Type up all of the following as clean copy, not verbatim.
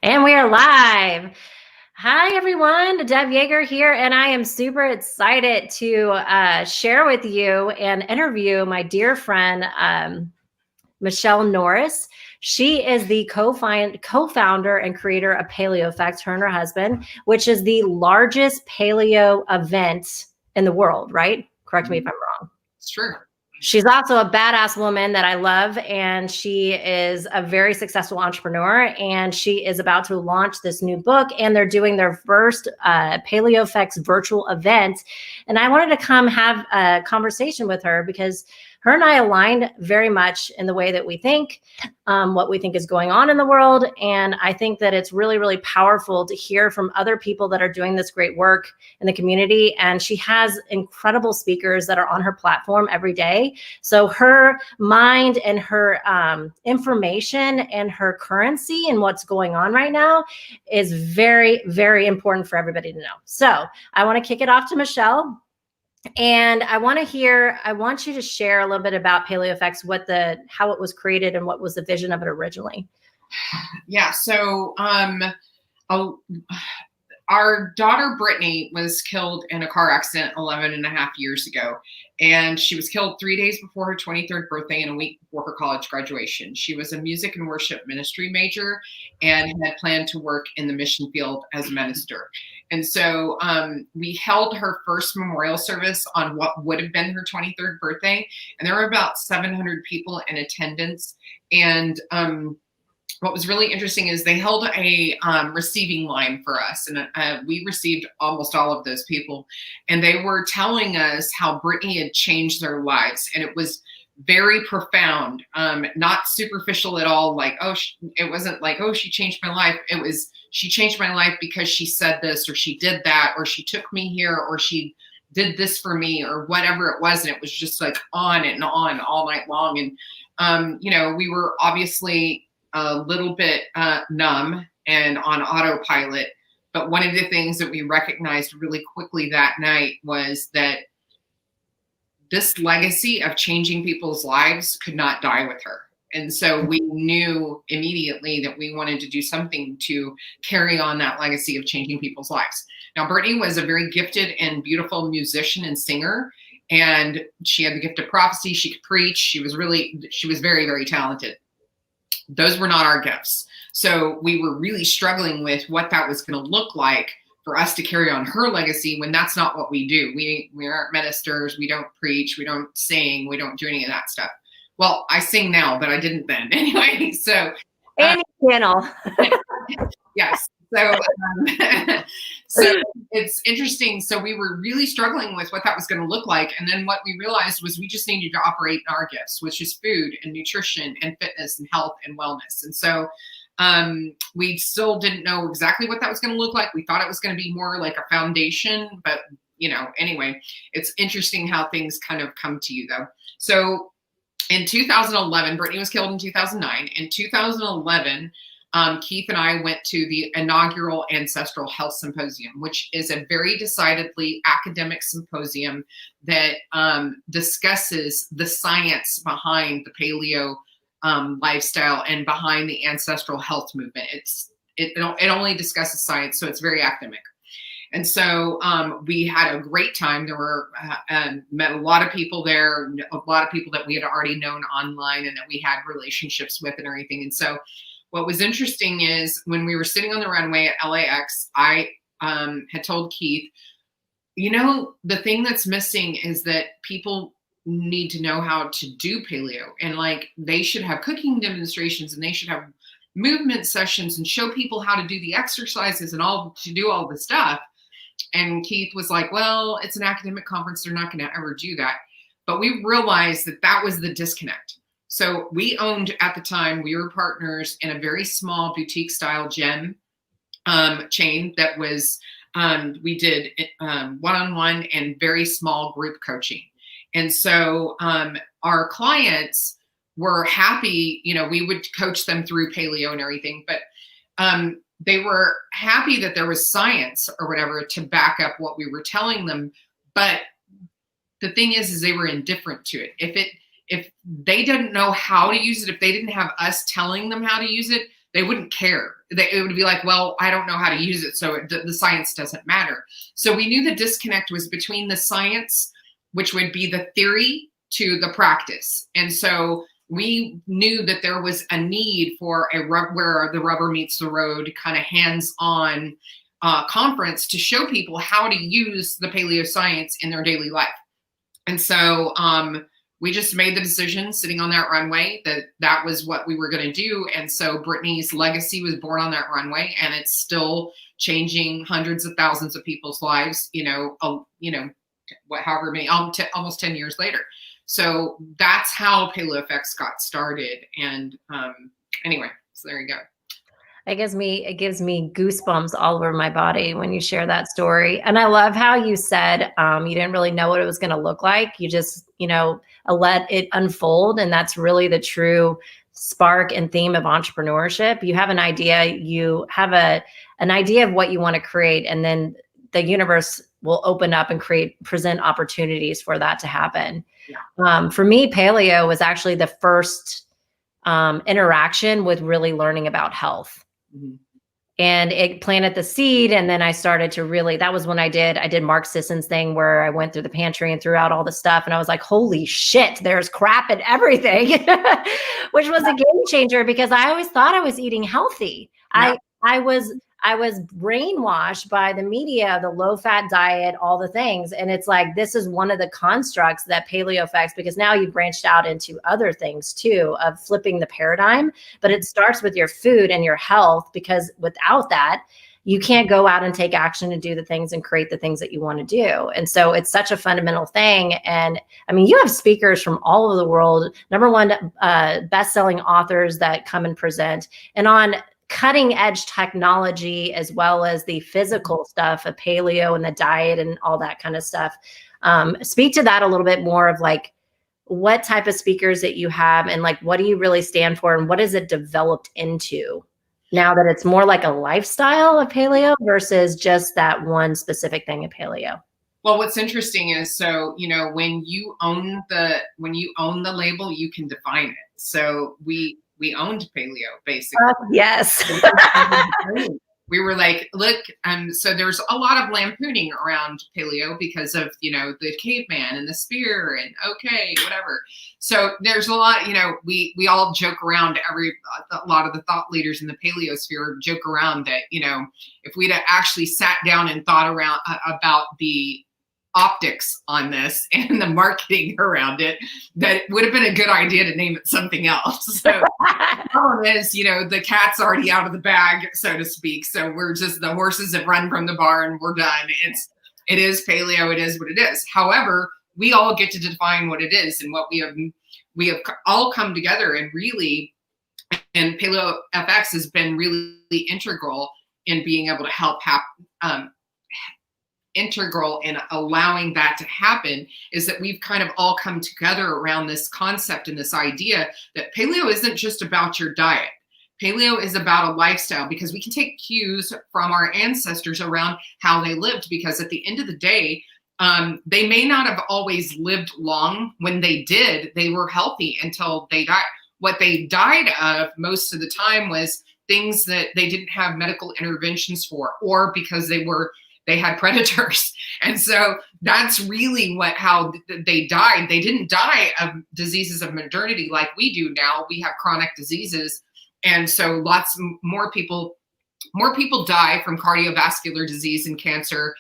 And we are live. Hi, everyone. Deb Yeager here, and I am super excited to share with you and interview my dear friend, Michelle Norris. She is the co-founder and creator of PaleoFx, her and her husband, which is the largest paleo event in the world, right? Correct me if I'm wrong. It's true. She's also a badass woman that I love, and she is a very successful entrepreneur, and she is about to launch this new book, and they're doing their first PaleoFx virtual event. And I wanted to come have a conversation with her because her and I aligned very much in the way that we think, what we think is going on in the world. And I think that it's really, really powerful to hear from other people that are doing this great work in the community. And she has incredible speakers that are on her platform every day. So her mind and her information and her currency and what's going on right now is very, very important for everybody to know. So I want to kick it off to Michelle. And I want you to share a little bit about PaleoFx, how it was created and what was the vision of it originally. Yeah. So, our daughter, Brittany, was killed in a car accident 11 and a half years ago. And she was killed 3 days before her 23rd birthday and a week before her college graduation. She was a music and worship ministry major and had planned to work in the mission field as a minister. And so we held her first memorial service on what would have been her 23rd birthday. And there were about 700 people in attendance. And what was really interesting is they held a receiving line for us, and we received almost all of those people, and they were telling us how Brittany had changed their lives, and it was very profound, not superficial at all. Like, it wasn't like, she changed my life. It was, she changed my life because she said this, or she did that, or she took me here, or she did this for me, or whatever it was. And it was just like on and on all night long. And we were obviously a little bit numb and on autopilot. But one of the things that we recognized really quickly that night was that this legacy of changing people's lives could not die with her. And so we knew immediately that we wanted to do something to carry on that legacy of changing people's lives. Now, Brittany was a very gifted and beautiful musician and singer, and she had the gift of prophecy. She could preach. She was very, very talented. Those were not our gifts. So we were really struggling with what that was going to look like for us to carry on her legacy when that's not what we do. We aren't ministers. We don't preach. We don't sing. We don't do any of that stuff. Well, I sing now, but I didn't then. Anyway, so. Any channel. Yes. So it's interesting. So we were really struggling with what that was going to look like. And then what we realized was we just needed to operate in our gifts, which is food and nutrition and fitness and health and wellness. And so we still didn't know exactly what that was going to look like. We thought it was going to be more like a foundation, but anyway, it's interesting how things kind of come to you though. So in 2011, Brittany was killed in 2009. In 2011, Keith and I went to the inaugural Ancestral Health Symposium, which is a very decidedly academic symposium that discusses the science behind the paleo lifestyle and behind the ancestral health movement. It only discusses science, so it's very academic. And so we had a great time. There were met a lot of people there, a lot of people that we had already known online and that we had relationships with and everything. And so what was interesting is when we were sitting on the runway at LAX, I had told Keith, the thing that's missing is that people need to know how to do paleo, and like they should have cooking demonstrations and they should have movement sessions and show people how to do the exercises and to do all the stuff. And Keith was like, well, it's an academic conference. They're not going to ever do that. But we realized that was the disconnect. So we owned, at the time, we were partners in a very small boutique style gym chain that was, we did one-on-one and very small group coaching. And so our clients were happy, we would coach them through paleo and everything, but they were happy that there was science or whatever to back up what we were telling them. But the thing is they were indifferent to it. if they didn't know how to use it, if they didn't have us telling them how to use it, they wouldn't care. It would be like, well, I don't know how to use it, so the science doesn't matter. So we knew the disconnect was between the science, which would be the theory, to the practice. And so we knew that there was a need for where the rubber meets the road kind of hands-on conference to show people how to use the paleo science in their daily life. And so we just made the decision sitting on that runway that that was what we were going to do. And so Brittany's legacy was born on that runway, and it's still changing hundreds of thousands of people's lives, however many, almost 10 years later. So that's how PaleoFx got started. And anyway, so there you go. It gives me goosebumps all over my body when you share that story. And I love how you said you didn't really know what it was going to look like. You just, let it unfold. And that's really the true spark and theme of entrepreneurship. You have an idea, you have an idea of what you want to create, and then the universe will open up and present opportunities for that to happen. Yeah. For me, paleo was actually the first interaction with really learning about health. Mm-hmm. And it planted the seed. And then I started to really, that was when I did Mark Sisson's thing where I went through the pantry and threw out all the stuff. And I was like, holy shit, there's crap in everything, which was a game changer because I always thought I was eating healthy. Yeah. I was brainwashed by the media, the low-fat diet, all the things. And it's like, this is one of the constructs that PaleoFx, because now you've branched out into other things too, of flipping the paradigm. But it starts with your food and your health, because without that, you can't go out and take action and do the things and create the things that you want to do. And so it's such a fundamental thing. And I mean, you have speakers from all over the world, #1 best-selling authors that come and present, and on cutting edge technology, as well as the physical stuff of paleo and the diet and all that kind of stuff. Speak to that a little bit more of like what type of speakers that you have, and like, what do you really stand for, and what is it developed into now that it's more like a lifestyle of paleo versus just that one specific thing of paleo? Well, what's interesting is, so, when you own the label, you can define it. So we owned paleo, basically. Yes. We were like, look, so there's a lot of lampooning around paleo because of, the caveman and the spear and okay, whatever. So there's a lot, we all joke around, a lot of the thought leaders in the paleo sphere joke around that, if we'd actually sat down and thought around about the optics on this and the marketing around it, that would have been a good idea to name it something else. So the problem is, the cat's already out of the bag, so to speak. So we're just, the horses have run from the barn, we're done. It is paleo, it is what it is. However, we all get to define what it is, and what we have all come together and PaleoFx has been really integral in being able to help integral in allowing that to happen, is that we've kind of all come together around this concept and this idea that paleo isn't just about your diet. Paleo is about a lifestyle, because we can take cues from our ancestors around how they lived, because at the end of the day, they may not have always lived long. When they did, they were healthy until they died. What they died of most of the time was things that they didn't have medical interventions for, or because they had predators. And so that's really how they died. They didn't die of diseases of modernity like we do now. We have chronic diseases. And so lots more people die from cardiovascular disease and cancer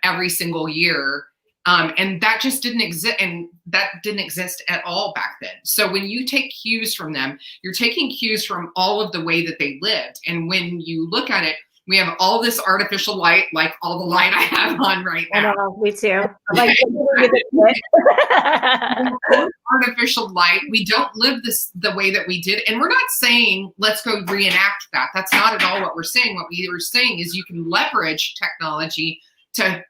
every single year. And that just didn't exist. And that didn't exist at all back then. So when you take cues from them, you're taking cues from all of the way that they lived. And when you look at it, we have all this artificial light, like all the light I have on right now. I know, me too. Like, artificial light. We don't live the way that we did. And we're not saying, let's go reenact that. That's not at all what we're saying. What we were saying is you can leverage technology to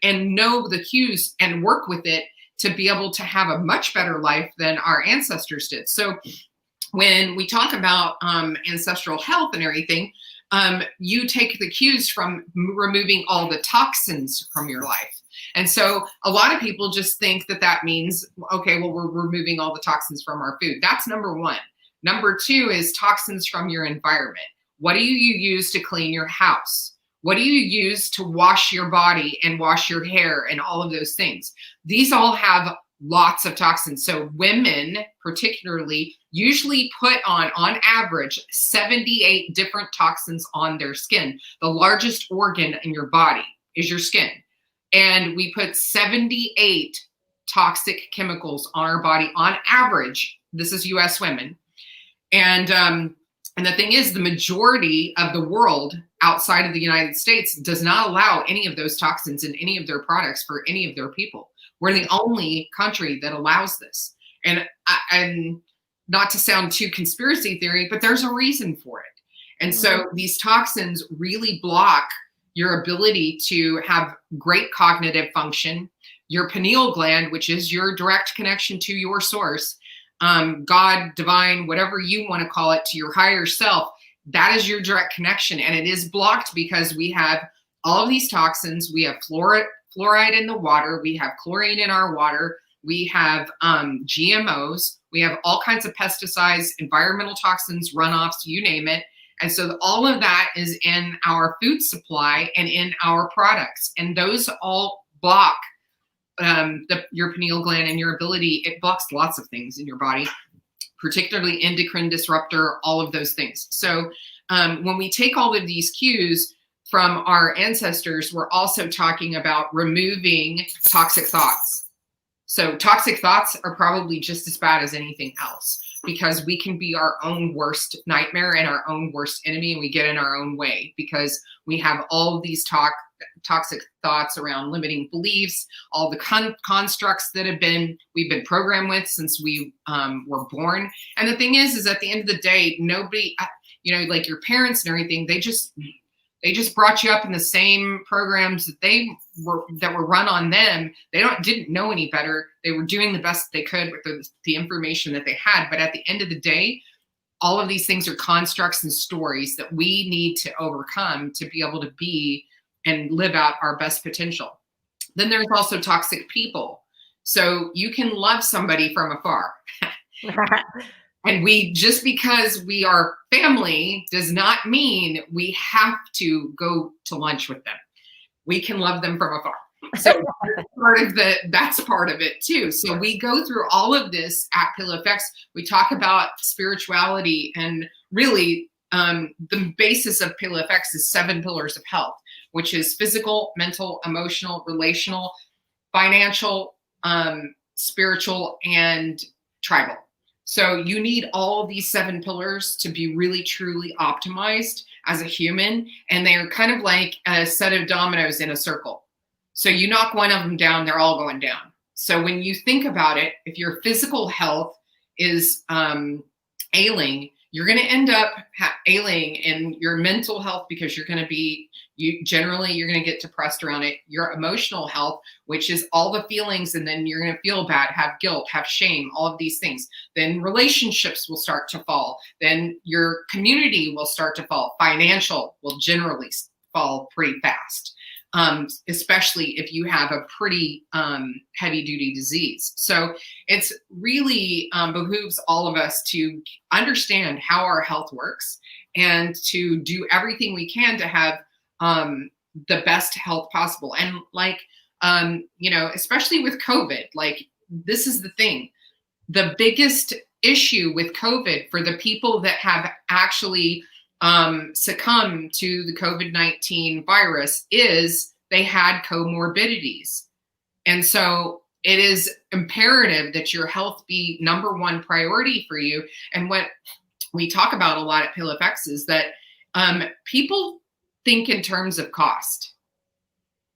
and know the cues and work with it to be able to have a much better life than our ancestors did. So when we talk about ancestral health and everything, you take the cues from removing all the toxins from your life. And so a lot of people just think that that means, okay, well, we're removing all the toxins from our food. That's number one. Number two is toxins from your environment. What do you use to clean your house? What do you use to wash your body and wash your hair and all of those things? These all have lots of toxins. So women particularly usually put on average, 78 different toxins on their skin. The largest organ in your body is your skin. And we put 78 toxic chemicals on our body on average. This is US women. And the thing is, the majority of the world outside of the United States does not allow any of those toxins in any of their products for any of their people. We're the only country that allows this. And not to sound too conspiracy theory, but there's a reason for it. And so these toxins really block your ability to have great cognitive function. Your pineal gland, which is your direct connection to your source, God, divine, whatever you want to call it, to your higher self, that is your direct connection. And it is blocked because we have all of these toxins. We have fluoride in the water. We have chlorine in our water. We have GMOs. We have all kinds of pesticides, environmental toxins, runoffs, you name it. And so all of that is in our food supply and in our products. And those all block your pineal gland and your ability. It blocks lots of things in your body, particularly endocrine disruptor, all of those things. So when we take all of these cues from our ancestors, we're also talking about removing toxic thoughts. So toxic thoughts are probably just as bad as anything else, because we can be our own worst nightmare and our own worst enemy, and we get in our own way because we have all of these toxic thoughts around limiting beliefs, all the constructs that we've been programmed with since we were born. And the thing is at the end of the day, nobody, like your parents and everything, they just brought you up in the same programs that were run on them. They didn't know any better. They were doing the best they could with the information that they had. But at the end of the day, all of these things are constructs and stories that we need to overcome to be able to be and live out our best potential. Then there's also toxic people. So you can love somebody from afar. And just because we are family does not mean we have to go to lunch with them. We can love them from afar. So that's part of it too. So we go through all of this at PaleoFx. We talk about spirituality, and really the basis of PaleoFx is 7 pillars of health, which is physical, mental, emotional, relational, financial, spiritual, and tribal. So you need all of these 7 pillars to be really, truly optimized as a human. And they are kind of like a set of dominoes in a circle. So you knock one of them down, they're all going down. So when you think about it, if your physical health is ailing, you're going to end up ailing in your mental health, because you're going to get depressed around it. Your emotional health, which is all the feelings, and then you're going to feel bad, have guilt, have shame, all of these things. Then relationships will start to fall. Then your community will start to fall. Financial will generally fall pretty fast, especially if you have a pretty heavy duty disease. So it's really behooves all of us to understand how our health works and to do everything we can to have the best health possible. And especially with COVID, this is the thing. The biggest issue with COVID for the people that have actually succumb to the COVID-19 virus is they had comorbidities. And so it is imperative that your health be number one priority for you. And what we talk about a lot at PaleoFx is that people think in terms of cost.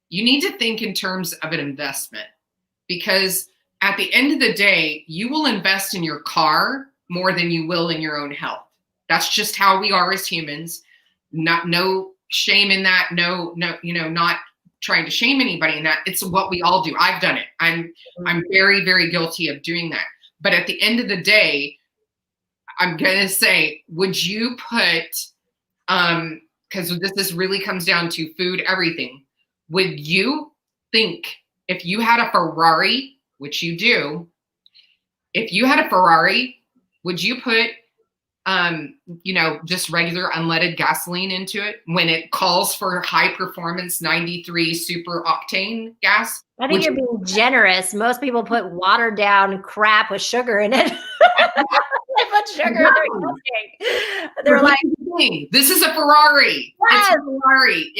You need to think in terms of an investment, because at the end of the day, you will invest in your car more than you will in your own health. That's just how we are as humans. No shame in that. No, not trying to shame anybody in that. It's what we all do. I've done it. I'm very, very guilty of doing that. But at the end of the day, I'm going to say, would you put, because this really comes down to food, everything. Would you think if you had a Ferrari, which you do, if you had a Ferrari, would you put, just regular unleaded gasoline into it when it calls for high performance 93 super octane gas? I think you're being generous. Most people put watered down crap with sugar in it. They put sugar in their cooking. They're like, this is a Ferrari. Yes. It's a Ferrari.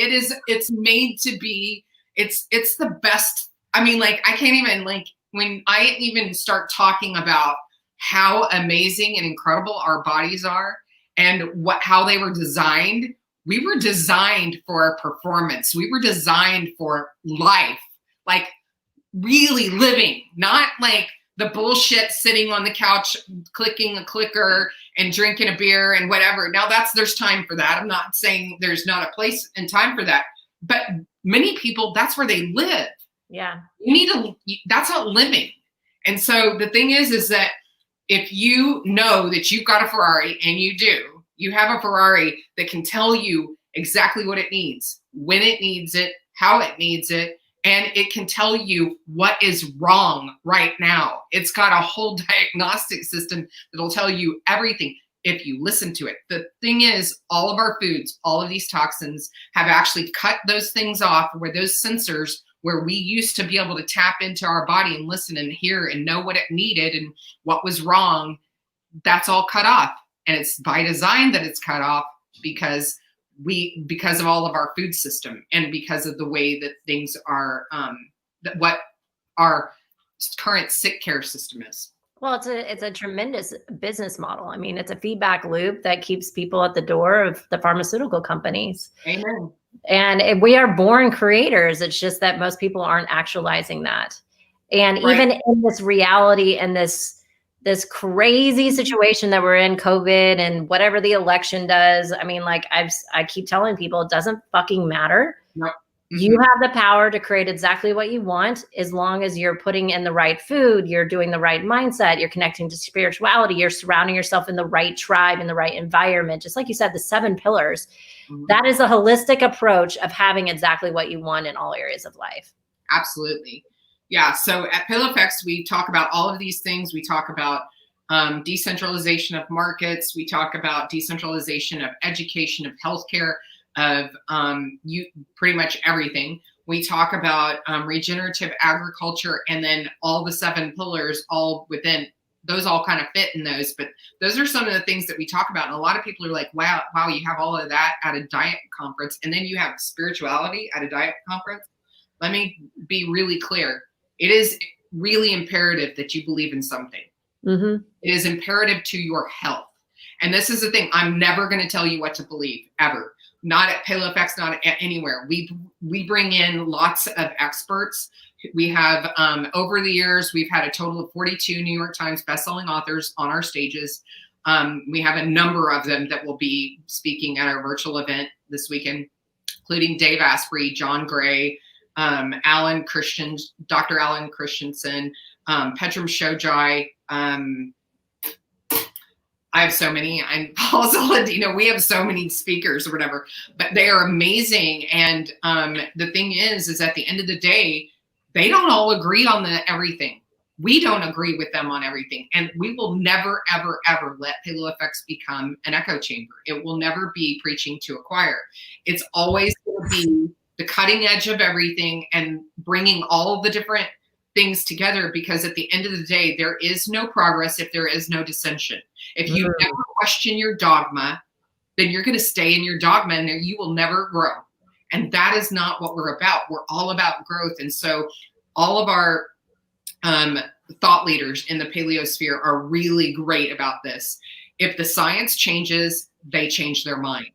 It's made to be, it's the best. I mean, like, I can't even, like, when I even start talking about how amazing and incredible our bodies are and how they were designed. We were designed for performance. We were designed for life, like really living, not like the bullshit sitting on the couch, clicking a clicker and drinking a beer and whatever. Now there's time for that. I'm not saying there's not a place and time for that, but many people, that's where they live. Yeah. That's not living. And so the thing is that if you know that you've got a Ferrari, and you have a Ferrari that can tell you exactly what it needs, when it needs it, how it needs it, and it can tell you what is wrong right now. It's got a whole diagnostic system that'll tell you everything if you listen to it. The thing is, all of our foods, all of these toxins have actually cut those things off where those sensors, where we used to be able to tap into our body and listen and hear and know what it needed and what was wrong, that's all cut off. And it's by design that it's cut off because of all of our food system and because of the way that things are, what our current sick care system is. Well, it's a tremendous business model. I mean, it's a feedback loop that keeps people at the door of the pharmaceutical companies. Amen. And we are born creators. It's just that most people aren't actualizing that. And Right. even in this reality and this crazy situation that we're in, COVID and whatever the election does, I mean, like I keep telling people, it doesn't fucking matter. Nope. You have the power to create exactly what you want as long as you're putting in the right food, you're doing the right mindset, you're connecting to spirituality, you're surrounding yourself in the right tribe, in the right environment. Just like you said, the 7 pillars. Mm-hmm. That is a holistic approach of having exactly what you want in all areas of life. Absolutely. Yeah. So at PaleoFx, we talk about all of these things. We talk about decentralization of markets. We talk about decentralization of education, of healthcare, of pretty much everything. We talk about regenerative agriculture, and then all the 7 pillars, all within those, all kind of fit in those. But those are some of the things that we talk about. And a lot of people are like, wow, you have all of that at a diet conference, and then you have spirituality at a diet conference. Let me be really clear. It is really imperative that you believe in something. Mm-hmm. It is imperative to your health. And this is the thing. I'm never going to tell you what to believe, ever. Not at PaleoFx, not at anywhere. We bring in lots of experts. We have, over the years, we've had a total of 42 New York Times bestselling authors on our stages. We have a number of them that will be speaking at our virtual event this weekend, including Dave Asprey, John Gray, Dr. Alan Christensen, Petram Shojai. I have so many. I'm Paul Saladino. We have so many speakers or whatever, but they are amazing. And the thing is at the end of the day, they don't all agree on everything. We don't agree with them on everything. And we will never, ever, ever let PaleoFx become an echo chamber. It will never be preaching to a choir. It's always going to be the cutting edge of everything and bringing all of the different things together, because at the end of the day, there is no progress if there is no dissension. If you never question your dogma, then you're going to stay in your dogma and you will never grow. And that is not what we're about. We're all about growth. And so all of our thought leaders in the paleosphere are really great about this. If the science changes, they change their mind.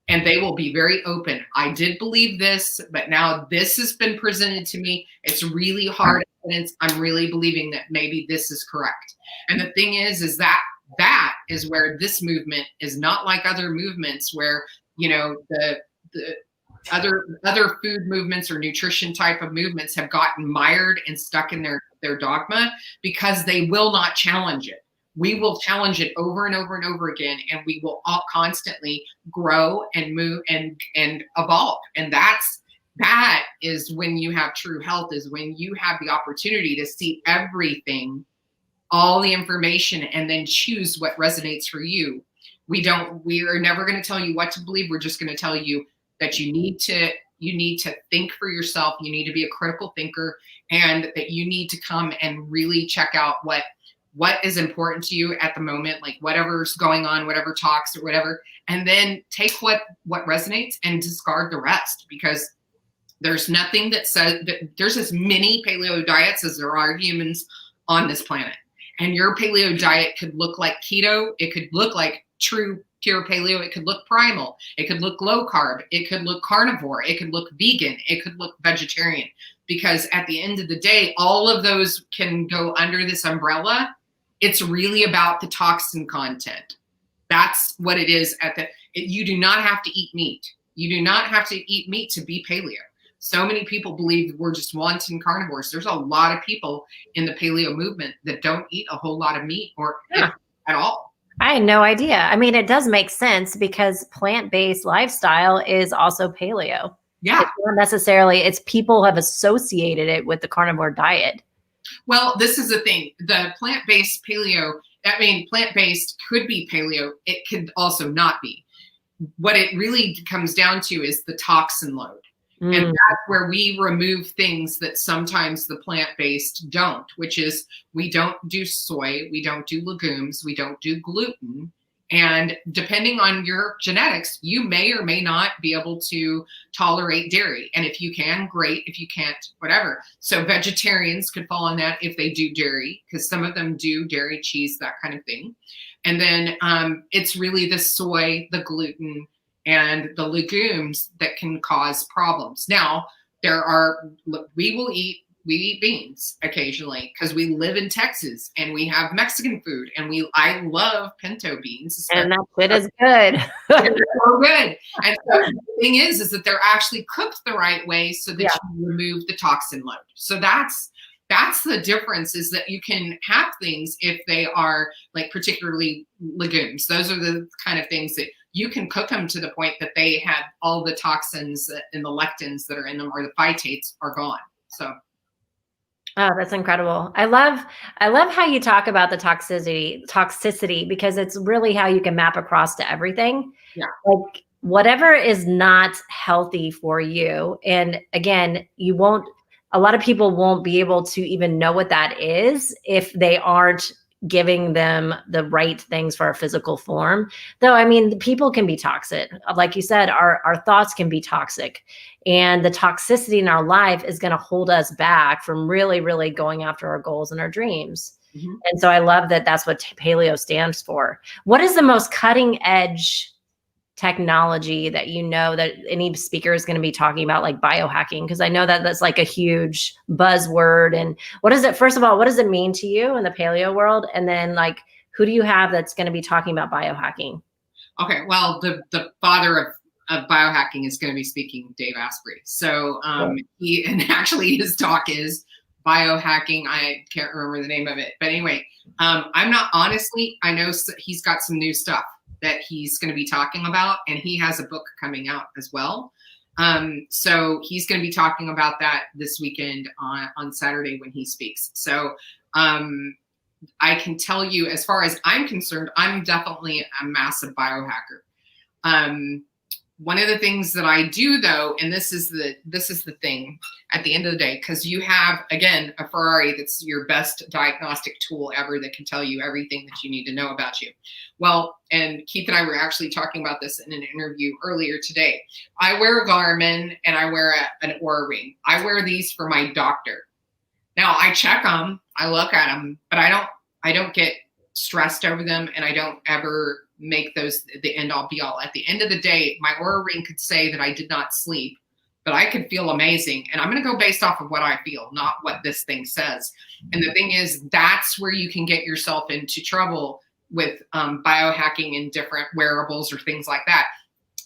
And they will be very open. I did believe this, but now this has been presented to me. It's really hard evidence. I'm really believing that maybe this is correct. And the thing is that is where this movement is not like other movements where, the other food movements or nutrition type of movements have gotten mired and stuck in their dogma, because they will not challenge it. We will challenge it over and over and over again, and we will all constantly grow and move and evolve. And that's that is when you have true health, is when you have the opportunity to see everything, all the information, and then choose what resonates for you. We are never going to tell you what to believe. We're just going to tell you that you need to think for yourself. You need to be a critical thinker, and that you need to come and really check out what is important to you at the moment, like whatever's going on, whatever talks or whatever, and then take what resonates and discard the rest, because there's nothing that says that there's as many paleo diets as there are humans on this planet. And your paleo diet could look like keto. It could look like true pure paleo. It could look primal. It could look low carb. It could look carnivore. It could look vegan. It could look vegetarian. Because at the end of the day, all of those can go under this umbrella. It's really about the toxin content. That's what it is. You do not have to eat meat. You do not have to eat meat to be paleo. So many people believe we're just wanton carnivores. There's a lot of people in the paleo movement that don't eat a whole lot of meat or at all. I had no idea. I mean, it does make sense because plant-based lifestyle is also paleo. Yeah. It's not necessarily, it's people have associated it with the carnivore diet. Well, this is the thing. The plant-based paleo, plant-based could be paleo. It could also not be. What it really comes down to is the toxin load. And that's where we remove things that sometimes the plant-based don't, which is we don't do soy, we don't do legumes, we don't do gluten. And depending on your genetics, you may or may not be able to tolerate dairy. And if you can, great. If you can't, whatever. So vegetarians could fall on that if they do dairy, because some of them do dairy, cheese, that kind of thing. And then it's really the soy, the gluten, and the legumes that can cause problems. Now, we eat beans occasionally because we live in Texas and we have Mexican food, and I love pinto beans. And that shit is good. They're so good. And so the thing is that they're actually cooked the right way so that you remove the toxin load. So that's the difference, is that you can have things if they are like particularly legumes. Those are the kind of things that you can cook them to the point that they have all the toxins and the lectins that are in them, or the phytates, are gone. So. Oh, that's incredible. I love how you talk about the toxicity, because it's really how you can map across to everything. Yeah. Like whatever is not healthy for you. And again, a lot of people won't be able to even know what that is if they aren't giving them the right things for our physical form. Though, I mean, people can be toxic. Like you said, our thoughts can be toxic. And the toxicity in our life is going to hold us back from really, really going after our goals and our dreams. Mm-hmm. And so I love that that's what paleo stands for. What is the most cutting edge technology that you know that any speaker is going to be talking about, like biohacking? Because I know that that's like a huge buzzword. And what is it, first of all, what does it mean to you in the paleo world? And then like, who do you have that's going to be talking about biohacking? Okay. Well, the father of biohacking is going to be speaking, Dave Asprey. So actually his talk is biohacking. I can't remember the name of it, but anyway, I know he's got some new stuff that he's going to be talking about, and he has a book coming out as well. So he's going to be talking about that this weekend on Saturday when he speaks. So I can tell you, as far as I'm concerned, I'm definitely a massive biohacker. One of the things that I do, though, and this is the thing at the end of the day, because you have, again, a Ferrari that's your best diagnostic tool ever that can tell you everything that you need to know about you. Well, and Keith and I were actually talking about this in an interview earlier today. I wear a Garmin and I wear an Oura ring. I wear these for my doctor. Now I check them, I look at them, but I don't get stressed over them, and I don't ever make those the end all be all. At the end of the day, my Oura ring could say that I did not sleep, but I could feel amazing. And I'm going to go based off of what I feel, not what this thing says. And the thing is, that's where you can get yourself into trouble with biohacking and different wearables or things like that,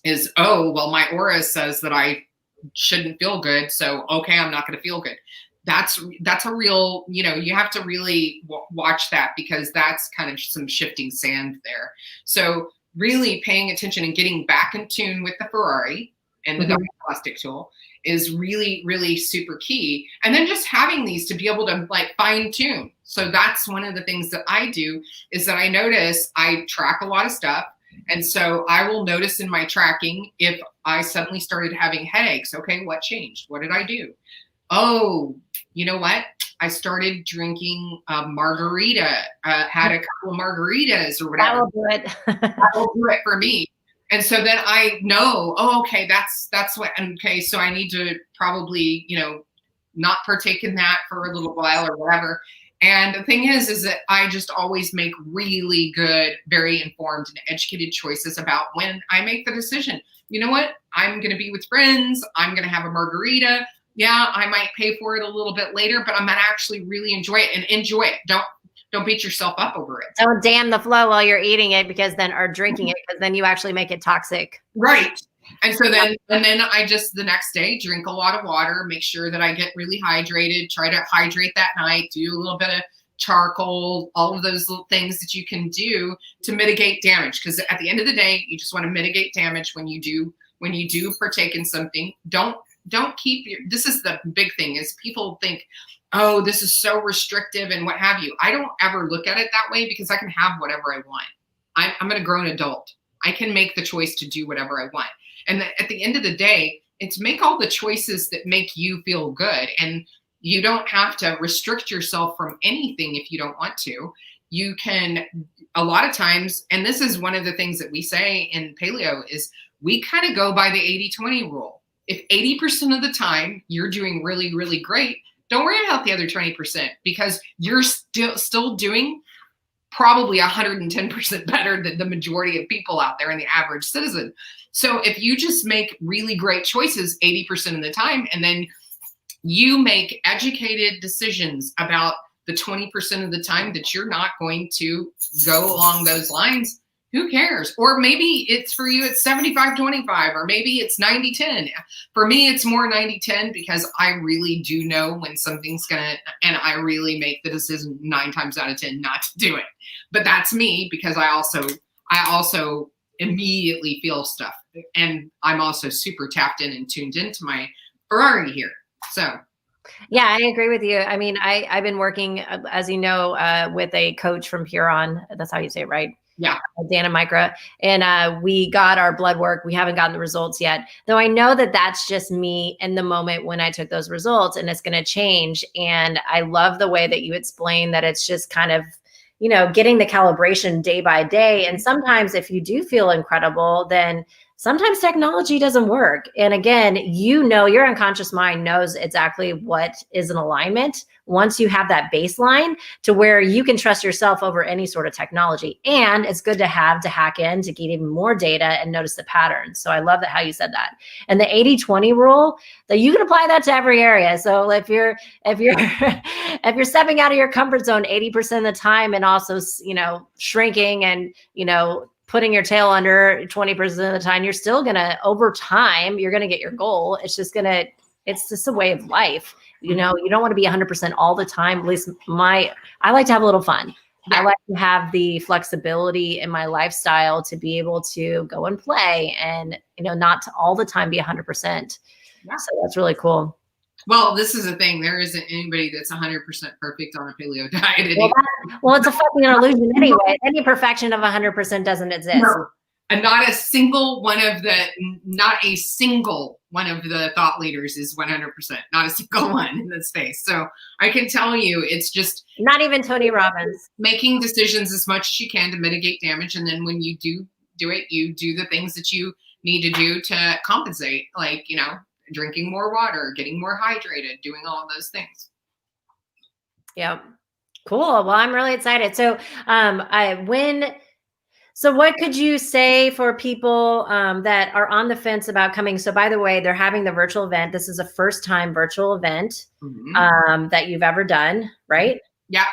is, oh, well, my Oura says that I shouldn't feel good. So, okay, I'm not going to feel good. That's a real, you have to really watch that, because that's kind of some shifting sand there. So really paying attention and getting back in tune with the Ferrari, and the diagnostic tool is really, really super key. And then just having these to be able to like fine tune. So that's one of the things that I do is that I notice I track a lot of stuff. And so I will notice in my tracking if I suddenly started having headaches. Okay, what changed? What did I do? Oh, you know what? I started drinking a margarita, had a couple of margaritas or whatever. That will do it. That will do it for me. And so then I know, oh, okay, that's what, okay, so I need to probably, you know, not partake in that for a little while or whatever. And the thing is that I just always make really good, very informed and educated choices about when I make the decision. You know what? I'm going to be with friends. I'm going to have a margarita. Yeah, I might pay for it a little bit later, but I'm going to actually really enjoy it and enjoy it. Don't beat yourself up over it. Don't damn the flow while you're eating it or drinking it, because then you actually make it toxic. Right. And so then, I just the next day drink a lot of water, make sure that I get really hydrated, try to hydrate that night, do a little bit of charcoal, all of those little things that you can do to mitigate damage. Because at the end of the day, you just want to mitigate damage when you do partake in something. Don't keep this is the big thing is people think, oh, this is so restrictive and what have you. I don't ever look at it that way because I can have whatever I want. I'm a grown adult. I can make the choice to do whatever I want. And at the end of the day, it's make all the choices that make you feel good. And you don't have to restrict yourself from anything if you don't want to. You can, a lot of times, and this is one of the things that we say in paleo is we kind of go by the 80-20 rule. If 80% of the time you're doing really, really great, don't worry about the other 20% because you're still doing probably 110% better than the majority of people out there and the average citizen. So if you just make really great choices 80% of the time, and then you make educated decisions about the 20% of the time that you're not going to go along those lines, who cares? Or maybe it's for you, it's 75-25, or maybe it's 90-10. For me, it's more 90-10 because I really do know when something's and I really make the decision 9 times out of 10 not to do it. But that's me because I also immediately feel stuff. And I'm also super tapped in and tuned into my Ferrari here. So. Yeah, I agree with you. I mean, I've been working, as you know, with a coach from Huron. That's how you say it, right? Yeah. Dan and Micra. And we got our blood work. We haven't gotten the results yet, though I know that that's just me in the moment when I took those results, and it's going to change. And I love the way that you explain that it's just kind of, you know, getting the calibration day by day. And sometimes if you do feel incredible, then sometimes technology doesn't work. And again, you know, your unconscious mind knows exactly what is in alignment once you have that baseline to where you can trust yourself over any sort of technology. And it's good to have to hack in to get even more data and notice the patterns. So I love that how you said that. And the 80-20 rule, that you can apply that to every area. So if you're if you're stepping out of your comfort zone 80% of the time and also, you know, shrinking and, you know, putting your tail under 20% of the time, you're still gonna, over time, you're gonna get your goal. It's just a way of life. You know, you don't want to be 100% all the time. At least I like to have a little fun. I like to have the flexibility in my lifestyle to be able to go and play and, you know, not to all the time be 100%. Yeah. So that's really cool. Well, this is the thing. There isn't anybody that's 100% perfect on a paleo diet. Well, it's a fucking illusion anyway. Any perfection of 100% doesn't exist. No. And not a single one of the thought leaders is 100%. Not a single one in this space. So I can tell you, it's just not even Tony Robbins making decisions as much as you can to mitigate damage. And then when you do it, you do the things that you need to do to compensate, like, you know, drinking more water, getting more hydrated, doing all of those things. Yeah. Cool. Well, I'm really excited. So, So what could you say for people that are on the fence about coming? So by the way, they're having the virtual event. This is a first time virtual event that you've ever done, right? Yeah.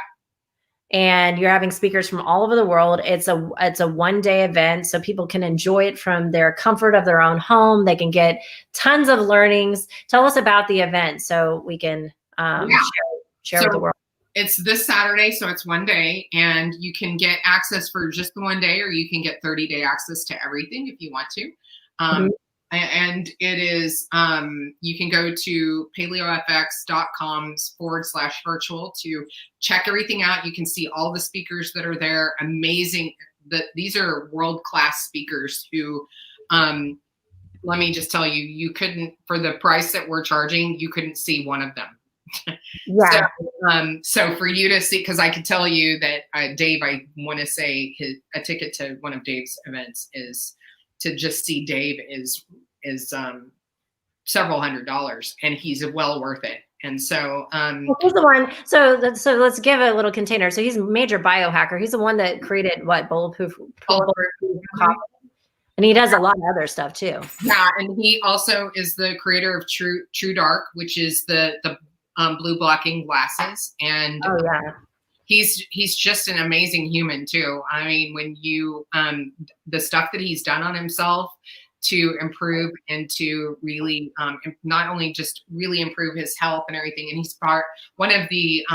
And you're having speakers from all over the world. It's a one-day event, so people can enjoy it from their comfort of their own home. They can get tons of learnings. Tell us about the event so we can share with the world. It's this Saturday, so it's one day, and you can get access for just the one day, or you can get 30-day access to everything if you want to. And it is, you can go to paleofx.com/virtual to check everything out. You can see all the speakers that are there. Amazing. These are world-class speakers who, let me just tell you, you couldn't, for the price that we're charging, you couldn't see one of them. Yeah. So for you to see, because I could tell you that Dave, I want to say a ticket to one of Dave's events is to just see Dave is several $100s, and he's well worth it. And so he's the one. So let's give a little container. So he's a major biohacker. He's the one that created what bulletproof coffee. And he does a lot of other stuff too. Yeah, and he also is the creator of True Dark, which is the blue blocking glasses. And oh yeah, he's just an amazing human too. I mean, when you the stuff that he's done on himself to improve and to really not only just really improve his health and everything, and he's one of the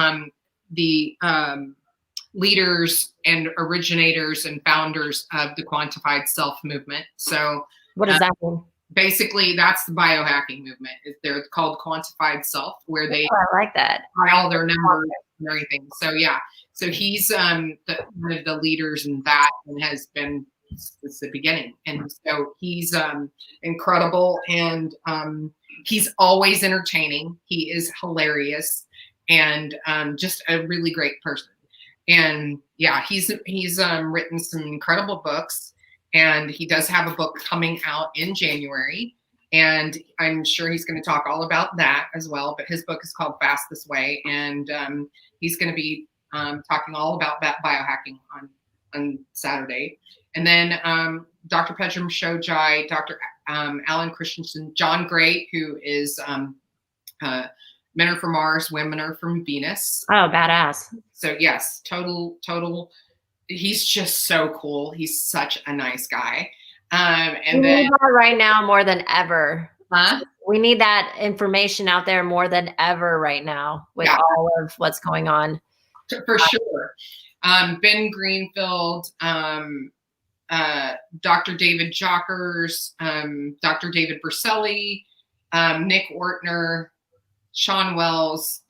leaders and originators and founders of the quantified self movement. So what does that mean? Basically, that's the biohacking movement. They're called quantified self, where they I like that. file their numbers and everything. So yeah, so he's one of the leaders in that, and has been since the beginning. And so he's incredible, and he's always entertaining. He is hilarious, and just a really great person. And yeah, he's written some incredible books, and he does have a book coming out in January, and I'm sure he's going to talk all about that as well. But his book is called Fast This Way, and he's going to be talking all about biohacking on Saturday. And then Dr. Pedram Shojai, Dr. Alan Christensen, John Gray, who is Men Are From Mars, Women Are From Venus. Oh, badass. So yes, total. He's just so cool. He's such a nice guy. And then need that right now more than ever. Huh? We need that information out there more than ever right now with all of what's going on. For sure. Ben Greenfield, Dr. David Jockers, Dr. David Berselli, Nick Ortner, Sean Wells.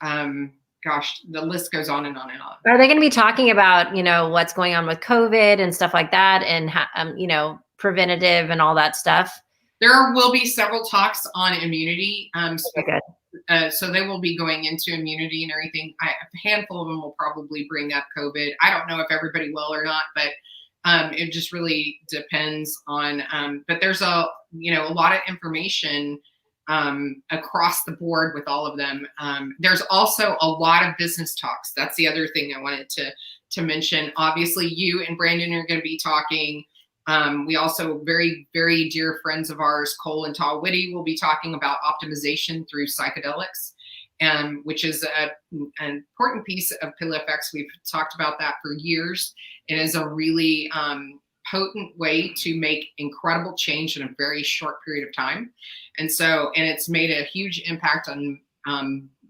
Gosh, the list goes on and on and on. Are they going to be talking about, what's going on with COVID and stuff like that, and preventative and all that stuff? There will be several talks on immunity. Okay, good. So they will be going into immunity and everything. A handful of them will probably bring up COVID. I don't know if everybody will or not, but it just really depends on. But there's a lot of information across the board with all of them. There's also a lot of business talks. That's the other thing I wanted to mention. Obviously, you and Brandon are going to be talking. We also, very, very dear friends of ours, Cole and Taw Whitty, will be talking about optimization through psychedelics, which is an important piece of PaleoFx. We've talked about that for years. It is a really potent way to make incredible change in a very short period of time. And it's made a huge impact on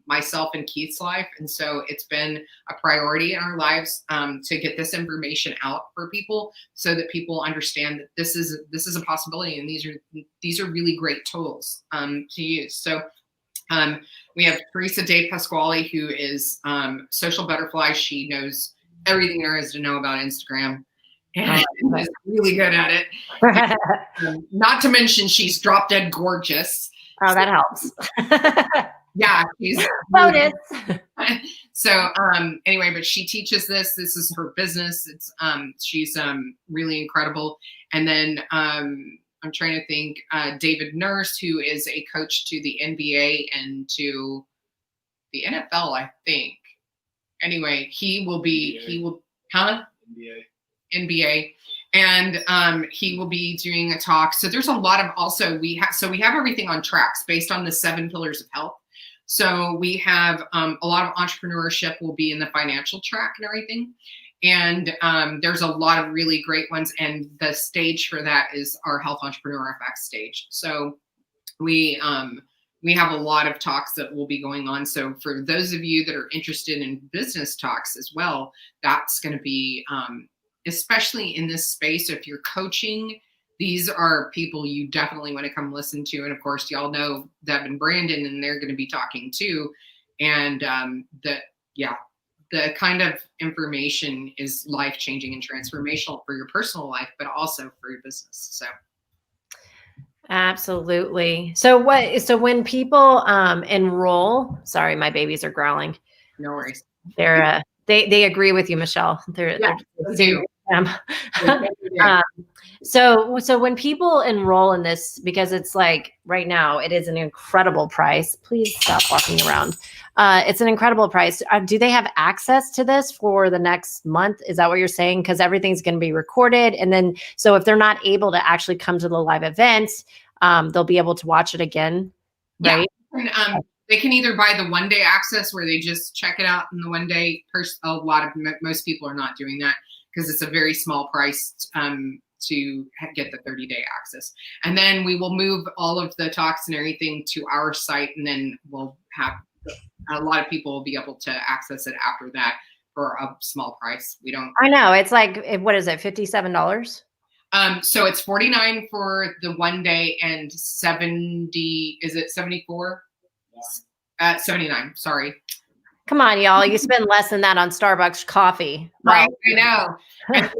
myself and Keith's life. And so it's been a priority in our lives to get this information out for people, so that people understand that this is a possibility, and these are really great tools to use. So we have Teresa De Pasquale, who is Social Butterfly. She knows everything there is to know about Instagram, and is really good at it. Not to mention, she's drop dead gorgeous. Oh, that helps. Yeah, she's bonus. So anyway, but she teaches this. This is her business. It's she's really incredible. And then I'm trying to think, David Nurse, who is a coach to the NBA and to the NFL, I think. Anyway, he will NBA. And he will be doing a talk. So there's a lot of, also we have everything on tracks based on the 7 pillars of health. So we have a lot of entrepreneurship will be in the financial track and everything. And there's a lot of really great ones. And the stage for that is our Health Entrepreneur FX stage. So we have a lot of talks that will be going on. So for those of you that are interested in business talks as well, that's going to be, especially in this space, if you're coaching, these are people you definitely want to come listen to. And of course, y'all know Deb and Brandon, and they're going to be talking too. And the kind of information is life-changing and transformational for your personal life, but also for your business. So. Absolutely. So when people enroll, sorry, my babies are growling. No worries. They agree with you, Michelle. They're do. So when people enroll in this, because it's like right now it is an incredible price. Please stop walking around. It's an incredible price. Do they have access to this for the next month? Is that what you're saying? Because everything's going to be recorded, and then so if they're not able to actually come to the live event, they'll be able to watch it again, right? Yeah. And, they can either buy the one-day access where they just check it out in the one day. Most people are not doing that because it's a very small price to get the 30-day access. And then we will move all of the talks and everything to our site, and then we'll have a lot of people will be able to access it after that for a small price. I know, it's like, what is it, $57? So it's $49 for the one day and $70. Is it $74? 79. Sorry. Come on, y'all. You spend less than that on Starbucks coffee. Right. I know. And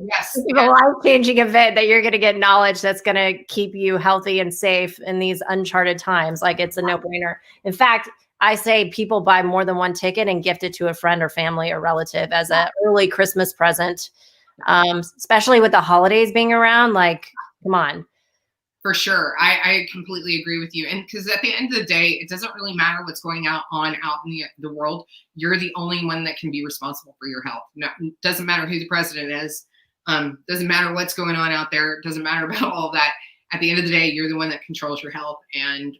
yes. It's a life-changing event that you're going to get knowledge that's going to keep you healthy and safe in these uncharted times. Like, it's a no-brainer. In fact, I say people buy more than one ticket and gift it to a friend or family or relative as an early Christmas present. Especially with the holidays being around, like, come on. For sure. I completely agree with you. And because at the end of the day, it doesn't really matter what's going out in the world. You're the only one that can be responsible for your health. No, it doesn't matter who the president is. Doesn't matter what's going on out there. It doesn't matter about all of that. At the end of the day, you're the one that controls your health. And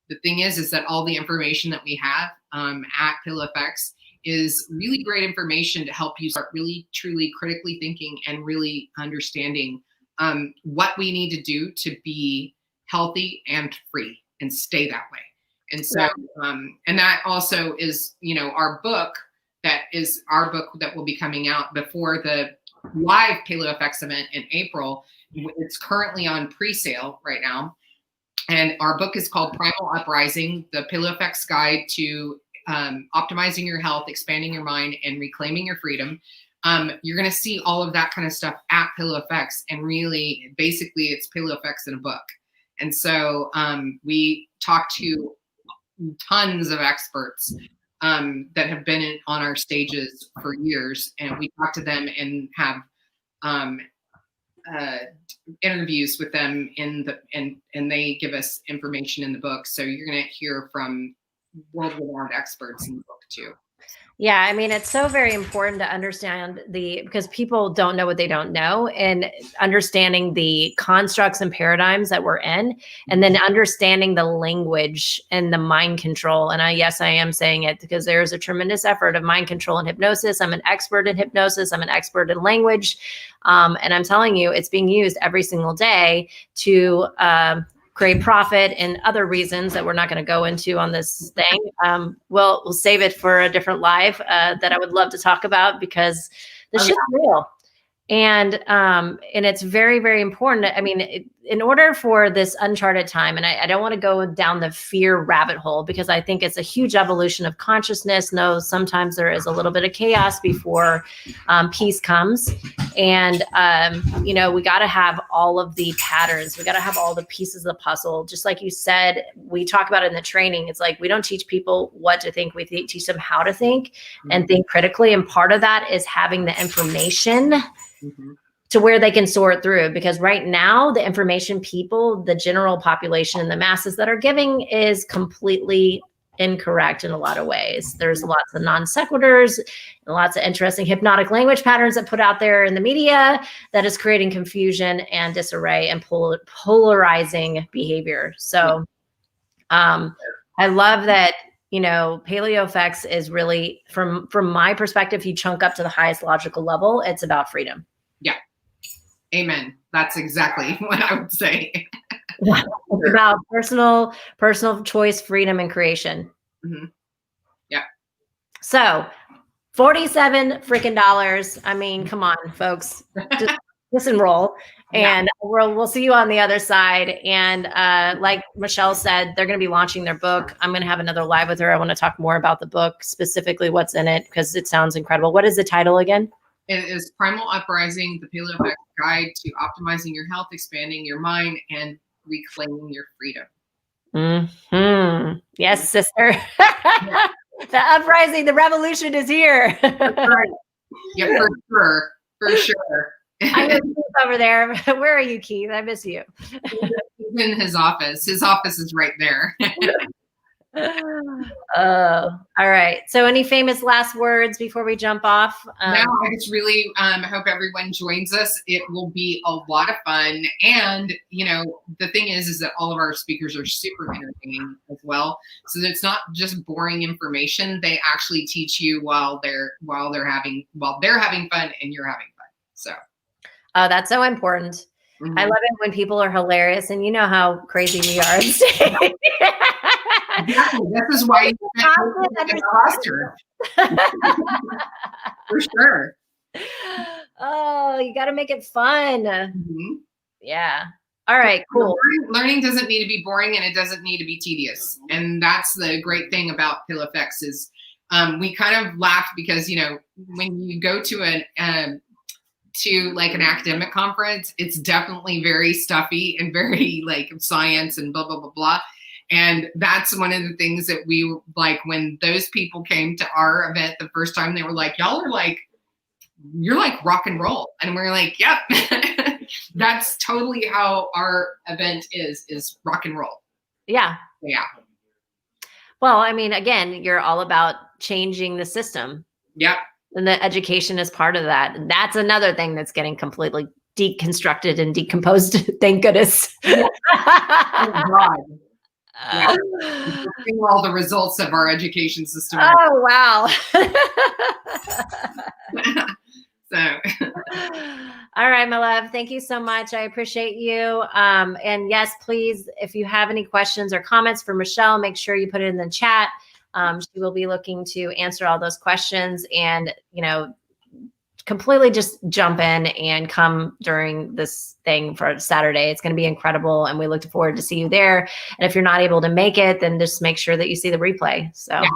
the thing is that all the information that we have at PaleoFx is really great information to help you start really, truly critically thinking and really understanding what we need to do to be healthy and free and stay that way. And so, and that also is, our book that will be coming out before the live PaleoFx event in April. It's currently on pre-sale right now. And our book is called Primal Uprising, the PaleoFx Guide to Optimizing Your Health, Expanding Your Mind, and Reclaiming Your Freedom. You're going to see all of that kind of stuff at PaleoFx, and really, basically, it's PaleoFx in a book. And so we talk to tons of experts that have been on our stages for years, and we talk to them and have interviews with them and they give us information in the book. So you're going to hear from world-renowned experts in the book too. Yeah, I mean, it's so very important to understand because people don't know what they don't know, and understanding the constructs and paradigms that we're in, and then understanding the language and the mind control. And yes, I am saying it because there's a tremendous effort of mind control and hypnosis. I'm an expert in hypnosis. I'm an expert in language. And I'm telling you, it's being used every single day to create profit and other reasons that we're not going to go into on this thing. We'll save it for a different live that I would love to talk about, because this shit's real. And it's very, very important. I mean, in order for this uncharted time, and I don't want to go down the fear rabbit hole, because I think it's a huge evolution of consciousness. No, sometimes there is a little bit of chaos before peace comes. And, we got to have all of the patterns. We got to have all the pieces of the puzzle. Just like you said, we talk about it in the training. It's like, we don't teach people what to think. We teach them how to think and think critically. And part of that is having the information to where they can sort through, because right now the information people, the general population and the masses that are giving is completely incorrect in a lot of ways. There's lots of non sequiturs and lots of interesting hypnotic language patterns that put out there in the media that is creating confusion and disarray and polarizing behavior. So I love that, PaleoFx is really, from my perspective, you chunk up to the highest logical level, it's about freedom. Yeah. Amen. That's exactly what I would say. It's about personal choice, freedom, and creation. Yeah. So $47 freaking. I mean, come on, folks. Just disenroll, Yeah. and we'll see you on the other side. And like Michelle said, they're going to be launching their book. I'm going to have another live with her. I want to talk more about the book, specifically what's in it, because it sounds incredible. What is the title again? It is Primal Uprising, the PaleoFx Guide to Optimizing Your Health, Expanding Your Mind, and Reclaiming Your Freedom. Yes, sister. The uprising, the revolution is here. Right. Yeah, for sure. For sure. I know Keith over there. Where are you, Keith? I miss you. He's in his office. His office is right there. Oh, all right. So any famous last words before we jump off? No, I just really hope everyone joins us. It will be a lot of fun. And, you know, the thing is that all of our speakers are super entertaining as well. So it's not just boring information. They actually teach you while they're having fun and you're having fun. So. Oh, that's so important. I love it when people are hilarious, and you know how crazy we are on stage. Exactly. This is why you roster. For sure. Oh, you got to make it fun. Yeah. All right, cool. Learning doesn't need to be boring, and it doesn't need to be tedious. And that's the great thing about PaleoFx is we kind of laugh because, you know, when you go to an academic conference, it's definitely very stuffy and very like science and blah, blah, blah, blah. And that's one of the things that we like when those people came to our event the first time. They were like, y'all are like, you're like rock and roll. And we're like, yep. That's totally how our event is rock and roll. Yeah. Yeah. Well, I mean, again, you're all about changing the system. Yep. And the education is part of that. And that's another thing that's getting completely deconstructed and decomposed. Thank goodness. Oh, God. Yeah. Seeing all the results of our education system. Oh, wow. So. All right, my love. Thank you so much. I appreciate you. And yes, please, if you have any questions or comments for Michelle, make sure you put it in the chat. She will be looking to answer all those questions and, you know, completely just jump in and come during this thing for Saturday. It's going to be incredible. And we look forward to see you there. And if you're not able to make it, then just make sure that you see the replay. So yeah.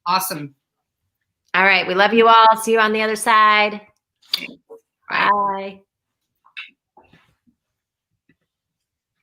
Awesome. All right. We love you all. See you on the other side. Bye. Bye.